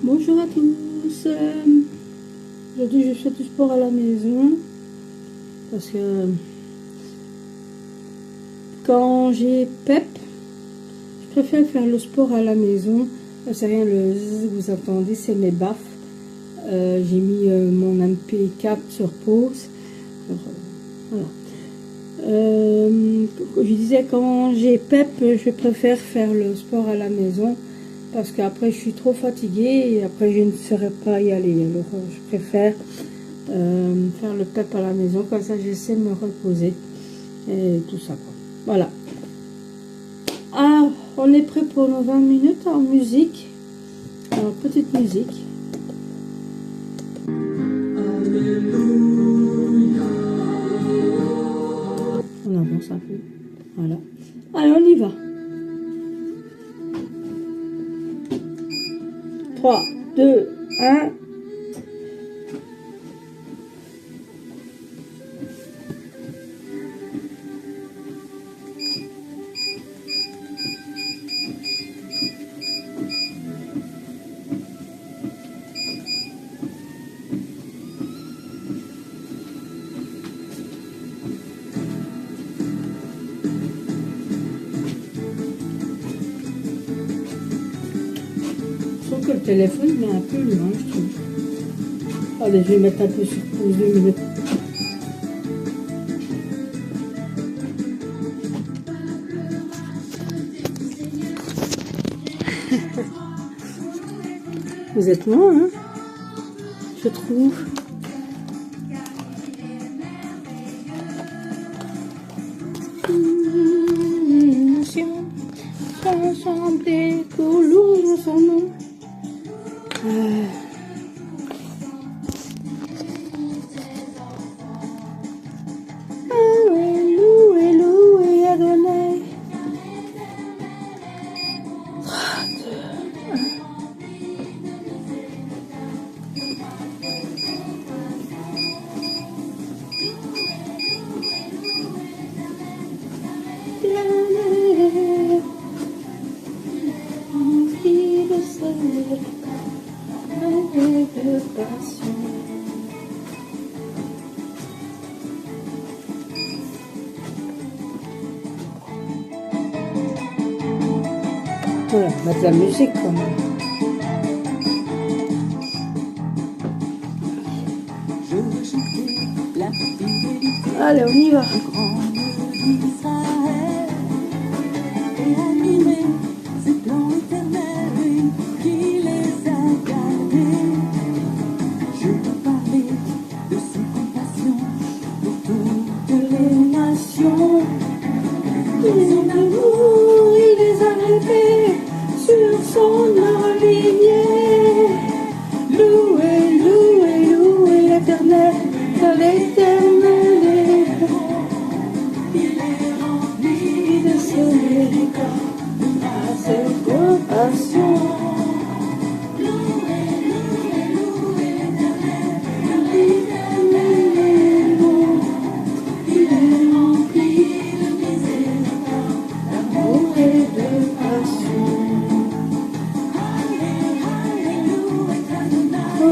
Bonjour à tous. Aujourd'hui je fais du sport à la maison parce que quand j'ai PEP, je préfère faire le sport à la maison. C'est rien, le zzz, vous entendez, c'est mes baffes. J'ai mis mon MP4 sur pause. Alors, voilà. Je disais, quand j'ai PEP, je préfère faire le sport à la maison parce qu'après je suis trop fatiguée et après je ne saurais pas y aller. Alors je préfère faire le PEP à la maison, comme ça j'essaie de me reposer et tout ça quoi. Voilà. Ah, on est prêt pour nos 20 minutes en musique. Alors petite musique. On avance un peu. Voilà. Allez, on y va. 3, 2, 1. Que le téléphone est un peu loin, je trouve. Allez, je vais mettre un peu sur pause 2 minutes. Vous êtes loin, hein, je trouve. Rassemblés pour louer son nom. Loué Adonai. 3, 2, 1. Voilà, mettre la musique quand même. Allez, on y va.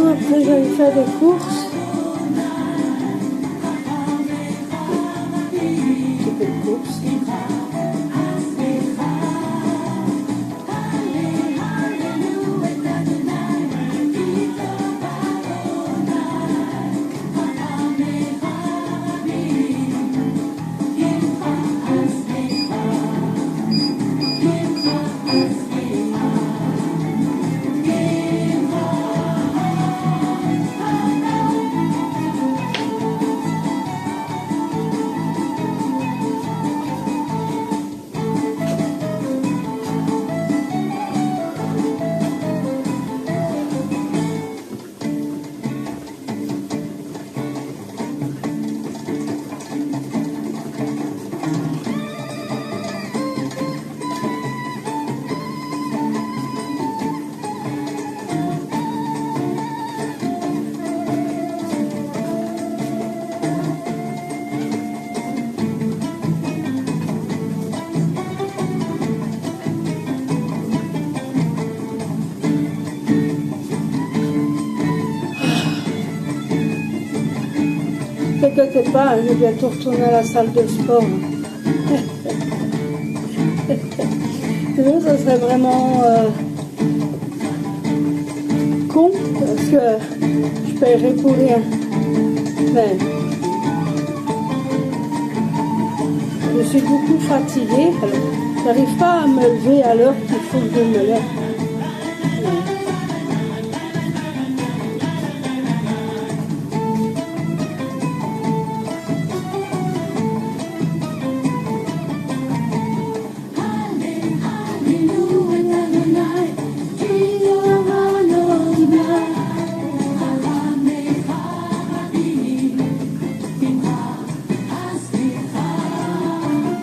Après, je vais faire des courses. Un petit peu de courses. t'inquiète pas, je vais bientôt retourner à la salle de sport. Sinon, ça serait vraiment con parce que je paierais pour rien. Mais je suis beaucoup fatiguée, alors j'arrive pas à me lever à l'heure qu'il faut que je me lève.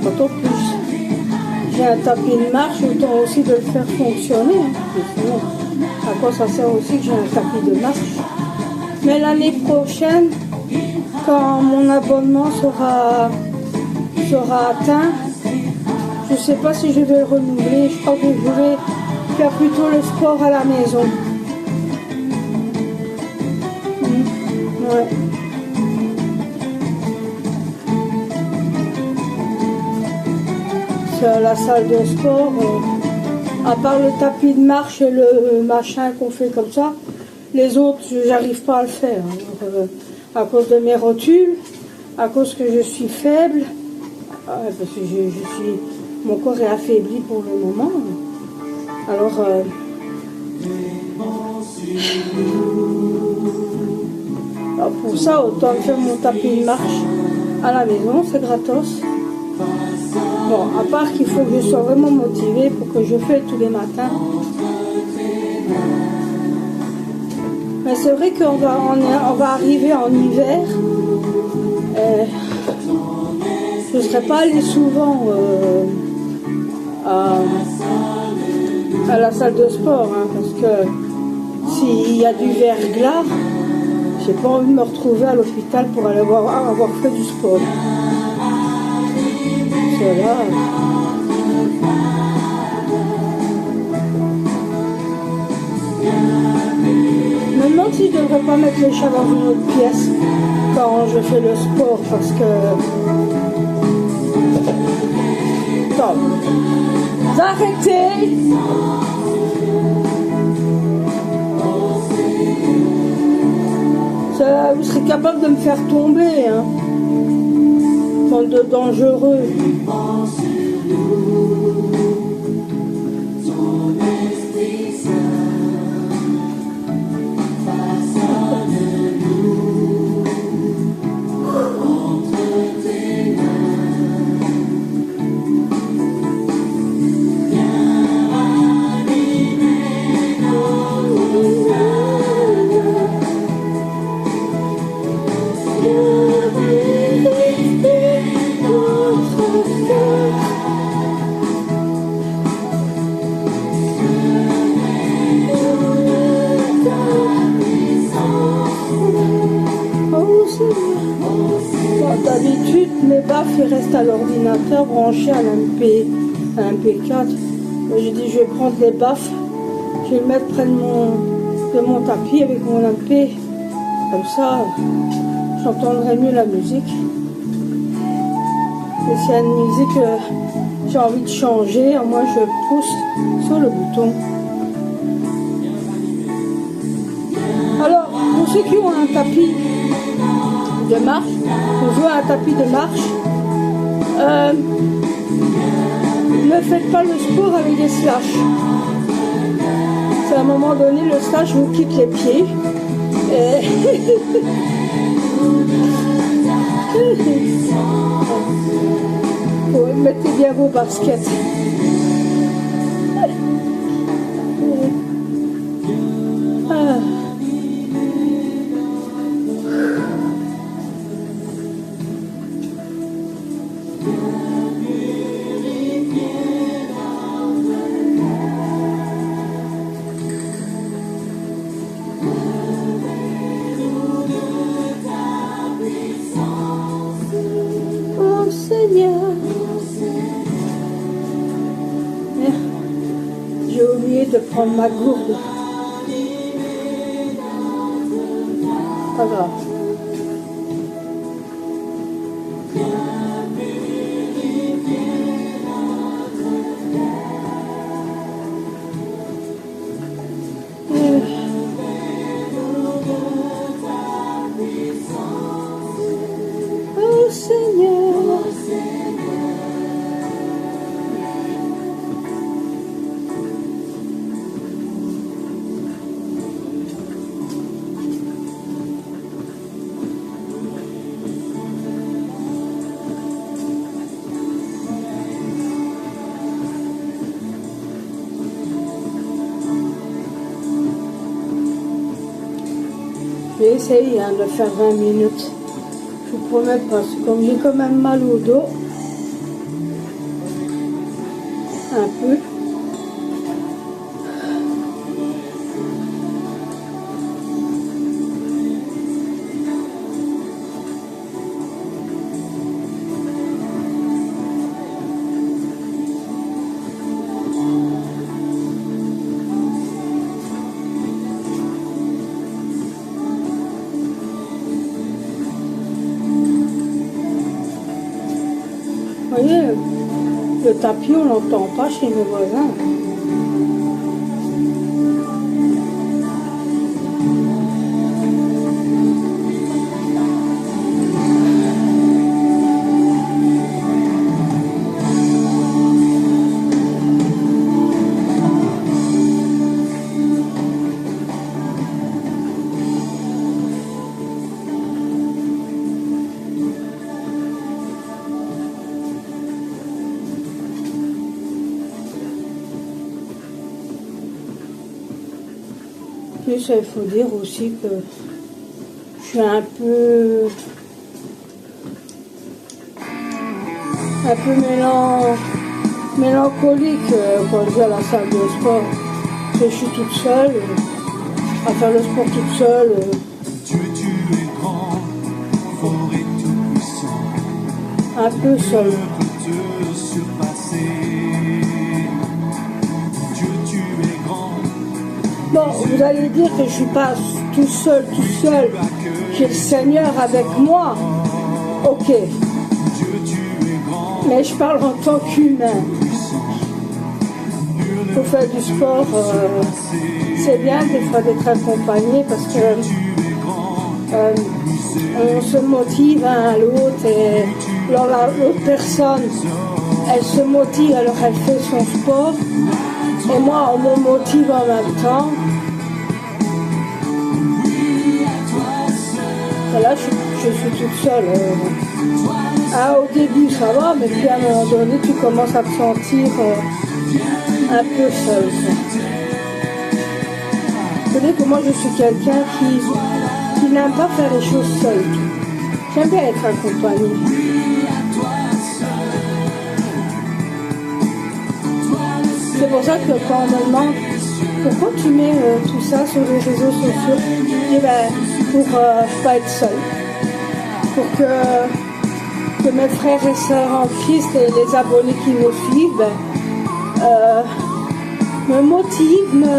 Autant plus j'ai un tapis de marche, autant aussi de le faire fonctionner. Hein. Sinon, à quoi ça sert aussi que j'ai un tapis de marche? Mais l'année prochaine, quand mon abonnement sera atteint, je ne sais pas si je vais le renouveler. Je crois que je vais faire plutôt le sport à la maison. Ouais. La salle de sport, à part le tapis de marche et le machin qu'on fait comme ça, les autres, j'arrive pas à le faire. Alors, à cause de mes rotules, à cause que je suis faible, parce que mon corps est affaibli pour le moment. Alors, pour ça, autant faire mon tapis de marche à la maison, c'est gratos. Bon, à part qu'il faut que je sois vraiment motivée pour que je fasse tous les matins. Mais c'est vrai qu'on va arriver en hiver. Je ne serais pas allée souvent à la salle de sport, hein, parce que s'il y a du verglas, j'ai pas envie de me retrouver à l'hôpital pour aller avoir fait du sport. Voilà. Je me demande si je ne devrais pas mettre les chats dans une autre pièce quand je fais le sport parce que... Stop. Arrêtez. Ça, vous serez capable de me faire tomber, hein. De dangereux. D'habitude, mes baffes ils restent à l'ordinateur branchés à un MP4. J'ai dit je vais prendre les baffes, je vais le mettre près de mon tapis avec mon MP. Comme ça, j'entendrai mieux la musique. Et s'il y a une musique que j'ai envie de changer, moi je pousse sur le bouton. Alors, pour ceux qui ont un tapis de marche, on joue à un tapis de marche, ne faites pas le sport avec des slash. C'est à un moment donné, le slash vous quitte les pieds. Et mettez bien vos baskets. J'ai oublié de prendre ma gourde. Pas grave. Je vais essayer de faire 20 minutes. Je vous promets pas, comme j'ai quand même mal au dos. Un peu. Vous voyez, le tapis, on l'entend pas chez mes voisins. Plus, il faut dire aussi que je suis un peu mélancolique quand je vais à la salle de sport. Parce que je suis toute seule, à faire le sport toute seule. Un peu seule. Bon, vous allez dire que je ne suis pas tout seul, j'ai le Seigneur avec moi. Ok. Mais je parle en tant qu'humain. Pour faire du sport, c'est bien des fois d'être accompagné parce que on se motive l'un à l'autre et l'autre personne, elle se motive alors elle fait son sport. Et moi, on me motive en même temps. Et là, je suis toute seule. Au début, ça va, mais puis à un moment donné, tu commences à te sentir un peu seule. Vous savez que moi, je suis quelqu'un qui n'aime pas faire les choses seule. J'aime bien être accompagnée. C'est pour ça que quand on me demande pourquoi tu mets tout ça sur les réseaux sociaux, je dis pour pas être seule, pour que mes frères et sœurs en Christ et les abonnés qui me suivent me motivent, me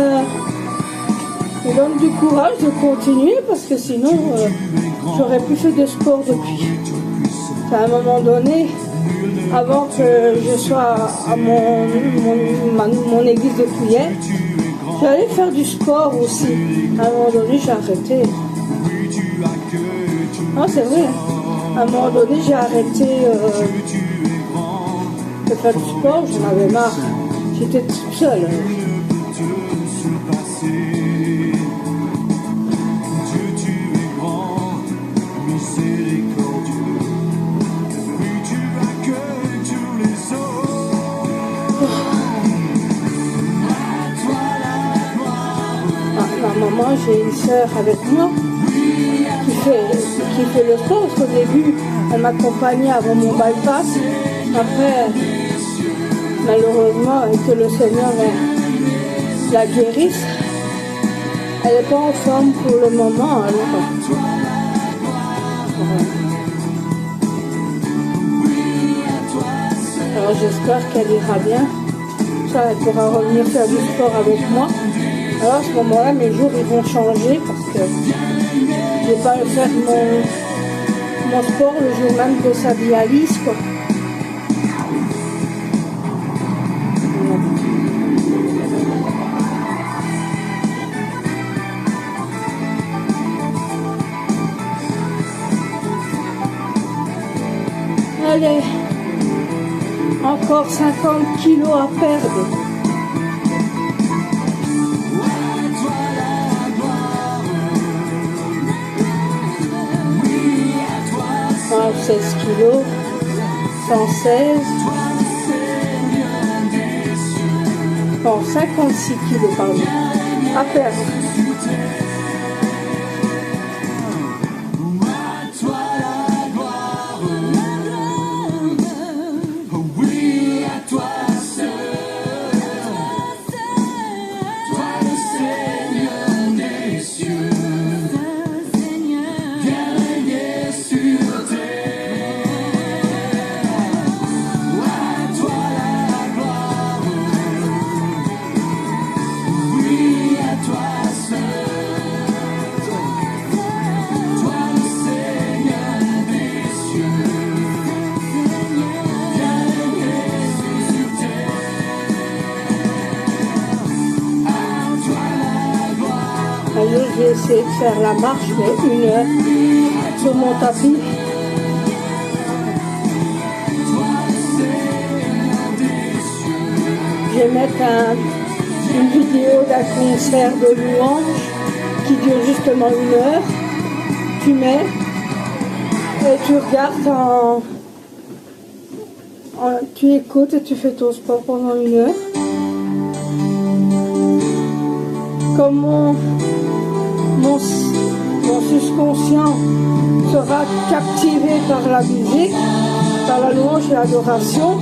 donnent du courage de continuer parce que sinon j'aurais plus fait de sport depuis. À un moment donné, avant que je sois à mon église de prière, j'allais faire du sport aussi. À un moment donné, j'ai arrêté. Non, c'est vrai. À un moment donné, j'ai arrêté de faire du sport. J'en avais marre. J'étais toute seule. Maman, j'ai une sœur avec moi qui fait le sport. Parce qu'au début, elle m'accompagnait avant mon bypass. Après, malheureusement, et que le Seigneur la guérisse, elle n'est pas en forme pour le moment. Alors j'espère qu'elle ira bien. Ça, elle pourra revenir faire du sport avec moi. Alors à ce moment-là, mes jours ils vont changer parce que je ne vais pas faire mon sport le jour même de sa dialyse, quoi. Allez, encore 50 kilos à perdre. 16 kilos, 116, bon, 56 kilos, pardon, à perdre. Un jour, je vais essayer de faire la marche, mais 1 heure sur mon tapis. Je vais mettre une vidéo d'un concert de louange qui dure justement 1 heure. Tu mets et tu regardes tu écoutes et tu fais ton sport pendant 1 heure. Comme mon subconscient sera captivé par la musique, par la louange et l'adoration,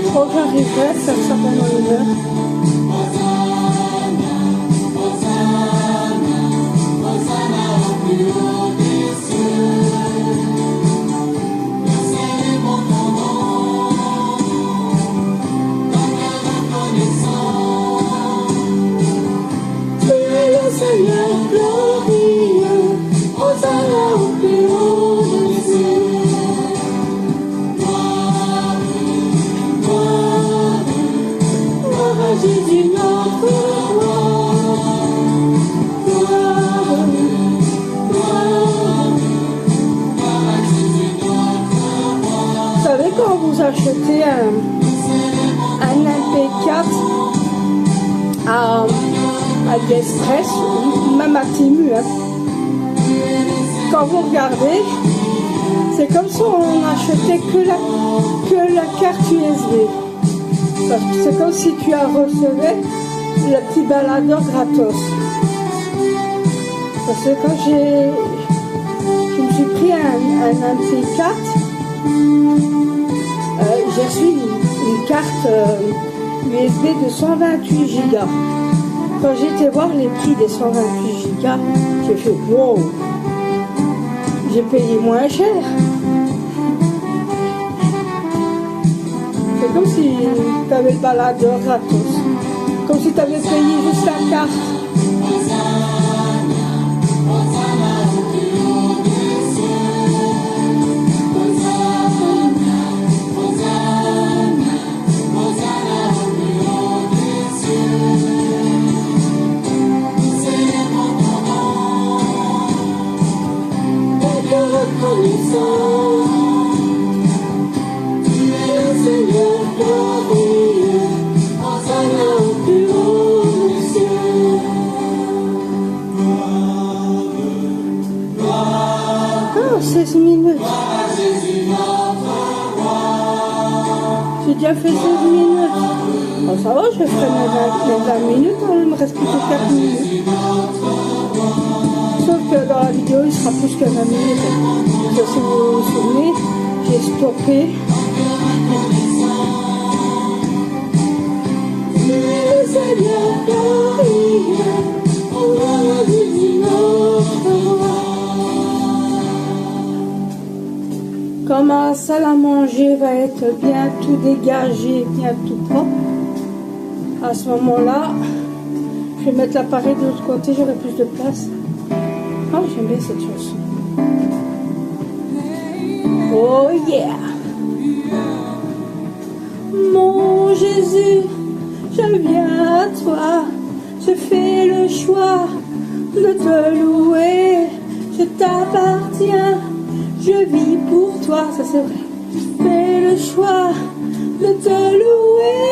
je crois que j'arriverai à faire ça pendant 1 heure. Vous savez, quand vous achetez un MP4 à AliExpress ou même à Temu, hein, quand vous regardez, c'est comme si on achetait que la carte USB. C'est comme si tu as reçu le petit baladeur gratos. Parce que quand je me suis pris un MP4, j'ai reçu une carte USB de 128 Go. Quand j'étais voir les prix des 128 Go, j'ai fait wow, j'ai payé moins cher. C'est comme si tu avais le baladeur gratos. Comme si tu avais payé juste la carte. Oh, 16 minutes. J'ai déjà fait 16 minutes. Oh, ça va, je ferai mes 20 minutes, il me reste plus que 4 minutes. Sauf que dans la vidéo, il sera plus que 20 minutes. Donc, si vous vous souvenez, j'ai stoppé. Quand ma salle à manger va être bien tout dégagé, bien tout propre, à ce moment-là, je vais mettre l'appareil de l'autre côté, j'aurai plus de place. Oh, j'aime bien cette chanson. Oh yeah! Mon Jésus, je viens à toi, je fais le choix de te louer, je t'appartiens, je vis pour toi, ça c'est vrai. Je fais le choix de te louer,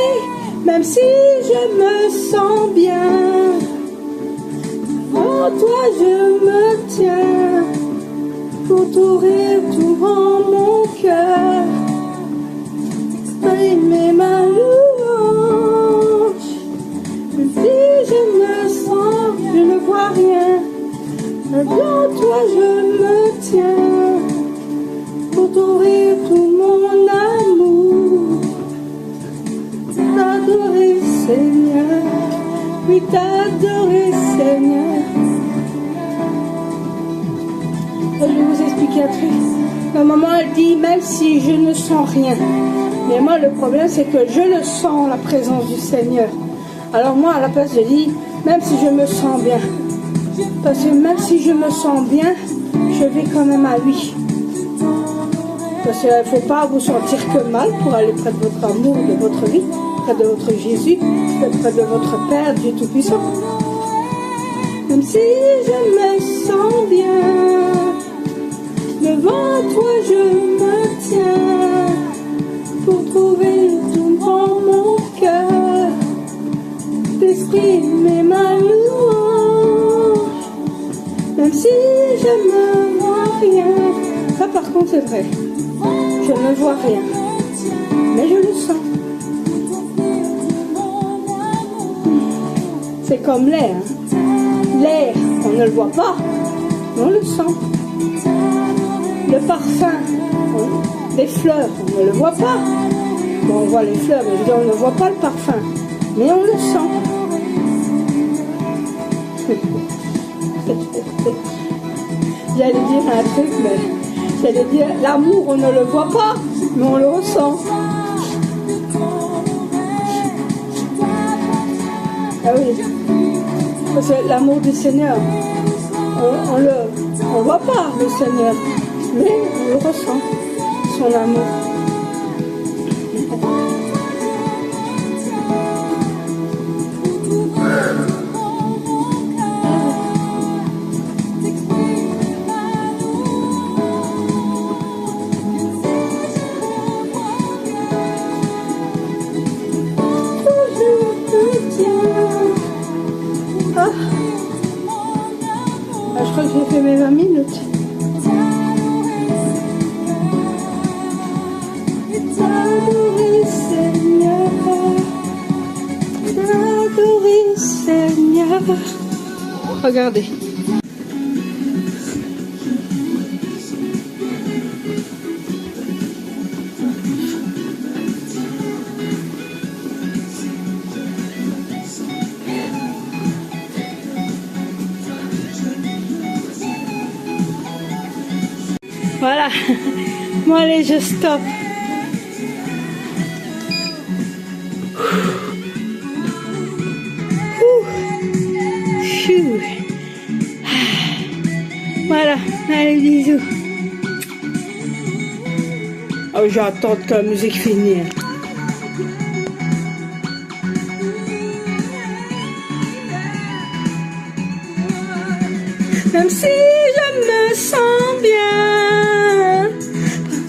même si je me sens bien. En toi je me tiens, pour t'ouvrir tout en mon cœur, exprimer ma louange. Même si je me sens, je ne vois rien, mais en toi je me tiens, pour t'ouvrir tout mon amour. T'adorer Seigneur, oui t'adorer Seigneur. Je vais vous expliquer un truc. Ma maman elle dit même si je ne sens rien. Mais moi le problème c'est que je le sens, la présence du Seigneur. Alors moi à la place je dis même si je me sens bien. Parce que même si je me sens bien, je vais quand même à lui. Parce qu'il ne faut pas vous sentir que mal pour aller près de votre amour, de votre vie, près de votre Jésus, près de votre Père, Dieu Tout-Puissant. Ne Même si je me sens bien, devant toi je me tiens, pour trouver tout dans mon cœur, d'exprimer ma louange. Même si je ne vois rien, ça par contre c'est vrai, je ne vois rien, mais je le sens. C'est comme l'air, l'air on ne le voit pas, mais on le sent. Le parfum des fleurs, on ne le voit pas. Bon, on voit les fleurs, mais on ne voit pas le parfum, mais on le sent. J'allais dire un truc, mais j'allais dire l'amour, on ne le voit pas, mais on le ressent. Ah oui, parce que l'amour du Seigneur, on voit pas le Seigneur, mais on le ressent, son amour. Je crois que j'ai fait mes 20 minutes. T'adorer Seigneur, t'adorer Seigneur. Regardez. Voilà, bon allez, je stoppe. Voilà, allez, bisous. Oh, j'attends que la musique finisse. Même si je me sens bien,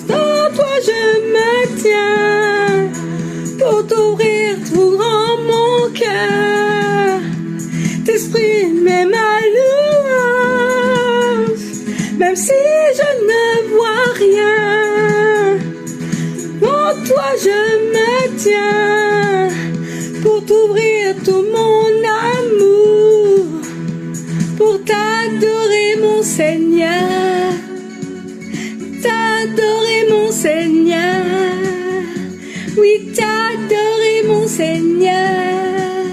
dans toi je me tiens, pour t'ouvrir tout grand mon cœur, t'exprimer ma louange. Même si je ne vois rien, en toi je me tiens, pour t'ouvrir tout mon amour, pour t'adorer mon Seigneur, t'adorer mon Seigneur, oui t'adorer mon Seigneur,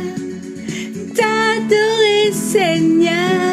t'adorer Seigneur.